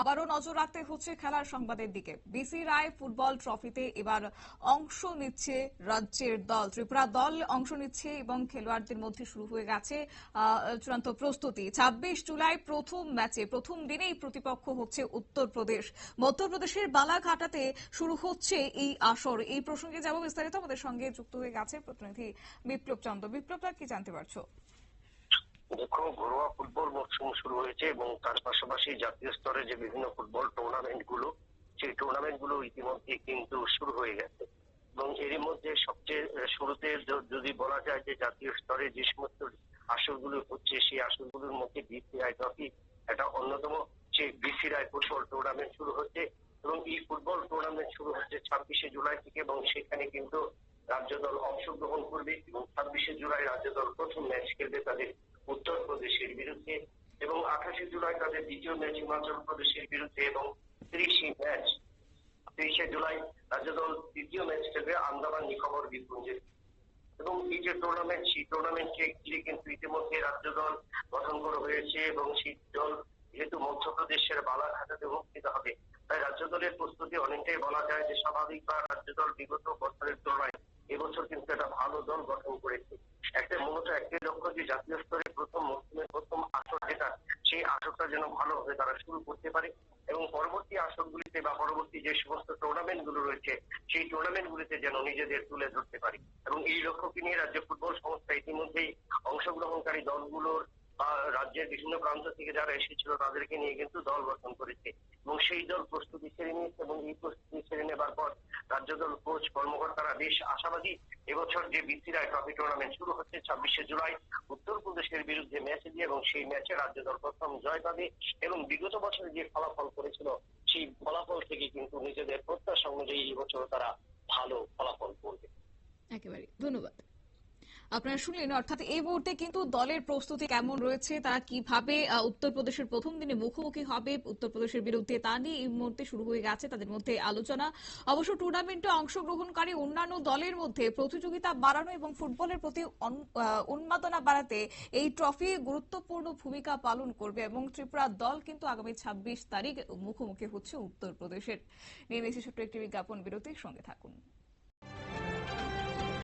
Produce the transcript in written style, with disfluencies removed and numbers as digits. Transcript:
আবারও নজর রাখতে হচ্ছে খেলার সংবাদের দিকে। বিসি রায় ফুটবল ট্রফিতে এবার অংশ নিচ্ছে রাজ্যের দল। ত্রিপুরা দল অংশ নিচ্ছে এবং খেলোয়াড়দের মধ্যে শুরু হয়ে গেছে চূড়ান্ত প্রস্তুতি। ২৬ জুলাই প্রথম ম্যাচে প্রথম দিনেই প্রতিপক্ষ হচ্ছে উত্তরপ্রদেশ। মধ্যপ্রদেশের বালাঘাটাতে শুরু হচ্ছে এই আসর। এই প্রসঙ্গে যাব বিস্তারিত। আমাদের সঙ্গে যুক্ত হয়ে গেছে প্রতিনিধি বিপ্লব চন্দ্র। বিপ্লব, কি জানতে পারছো? দেখো, ঘরোয়া ফুটবল মরশুম শুরু হয়েছে এবং তার পাশাপাশি জাতীয় স্তরে যে বিভিন্ন ফুটবল টুর্নামেন্ট গুলো, সেই টুর্নামেন্ট গুলো ইতিমধ্যে কিন্তু শুরু হয়ে গেছে। এবং এরই মধ্যে সবচেয়ে শুরুতে যদি বলা যায় যে জাতীয় স্তরে যে সমস্ত আসরগুলো হচ্ছে, সেই আসরগুলোর মধ্যে বিসিআই ট্রফি একটা অন্যতম। সেই বিসিআই ফুটবল টুর্নামেন্ট শুরু হচ্ছে এবং এই ফুটবল টুর্নামেন্ট শুরু হচ্ছে ২৬শে জুলাই থেকে এবং সেখানে কিন্তু রাজ্য দল অংশগ্রহণ করবে এবং ২৬শে জুলাই রাজ্য দল প্রথম ম্যাচ খেলবে তাদের উত্তরপ্রদেশের বিরুদ্ধে এবং ২৮শে জুলাই তাদের দ্বিতীয় ম্যাচ হিমাচল প্রদেশের বিরুদ্ধে এবং ৩০শে জুলাই রাজ্য দল তৃতীয় ম্যাচ খেলবে আন্দামান নিকোবর দ্বীপপুঞ্জে। এবং এই যে টুর্নামেন্ট, সেই টুর্নামেন্টকে ঘিরে কিন্তু ইতিমধ্যে রাজ্য দল গঠন করা হয়েছে এবং সেই দল যেহেতু মধ্যপ্রদেশের বালাঘাটাতে অনুষ্ঠিত হবে, তাই রাজ্য দলের প্রস্তুতি অনেকটাই বলা যায় যে স্বাভাবিক বা রাজ্য দল বিগত বছরের তুলনায় এবছর কিন্তু একটা ভালো দল গঠন করেছে। মূলত একটাই লক্ষ্য যে জাতীয় স্তরে প্রথম মৌসুমের প্রথম আসর যেটা, সেই আসরটা যেন ভালোভাবে তারা শুরু করতে পারে এবং পরবর্তী আসরগুলিতে বা পরবর্তী যে সমস্ত টুর্নামেন্ট গুলো রয়েছে, সেই টুর্নামেন্ট গুলিতে যেন নিজেদের তুলে ধরতে পারে। এবং এই লক্ষ্যকে নিয়ে রাজ্য ফুটবল সংস্থা ইতিমধ্যেই অংশগ্রহণকারী দলগুলোর বা রাজ্যের বিভিন্ন প্রান্ত থেকে যারা এসেছিল তাদেরকে নিয়ে কিন্তু দল গঠন করেছে এবং সেই দল প্রস্তুতি সেরে নিয়েছে এবং এই প্রস্তুতি সেরে নেবার পর রাজ্য দল কোচ কর্মকর্তারা বেশ আশাবাদী। এবছর যে বিসিআই ট্রফি টুর্নামেন্ট শুরু হচ্ছে ২৬শে জুলাই উত্তরপ্রদেশের বিরুদ্ধে ম্যাচ দিয়ে এবং সেই ম্যাচে রাজ্য দল প্রথম জয় পাবে এবং বিগত বছরে যে ফলাফল করেছিল সেই ফলাফল থেকে কিন্তু নিজেদের প্রত্যাশা অনুযায়ী এবছর তারা ভালো ফলাফল করবে। একেবারে ধন্যবাদ। আপনারা শুনলেন, অর্থাৎ এই মুহূর্তে কিন্তু দলের প্রস্তুতি কেমন রয়েছে, তারা কিভাবে উত্তরপ্রদেশের প্রথম দিনে মুখোমুখি হবে উত্তরপ্রদেশের বিরুদ্ধে, তা নিয়ে এই মুহূর্তে শুরু হয়ে গেছে তাদের মধ্যে আলোচনা। অবশ্য টুর্নামেন্টে অংশগ্রহণকারী অন্যান্য দলের মধ্যে প্রতিযোগিতা বাড়ানো এবং ফুটবলের প্রতি উন্মাদনা বাড়াতে এই ট্রফি গুরুত্বপূর্ণ ভূমিকা পালন করবে এবং ত্রিপুরা দল কিন্তু আগামী ২৬ তারিখ মুখোমুখি হচ্ছে উত্তরপ্রদেশের। নিয়ে নিচ্ছে ছোট্ট একটি বিজ্ঞাপন বিরতির সঙ্গে থাকুন।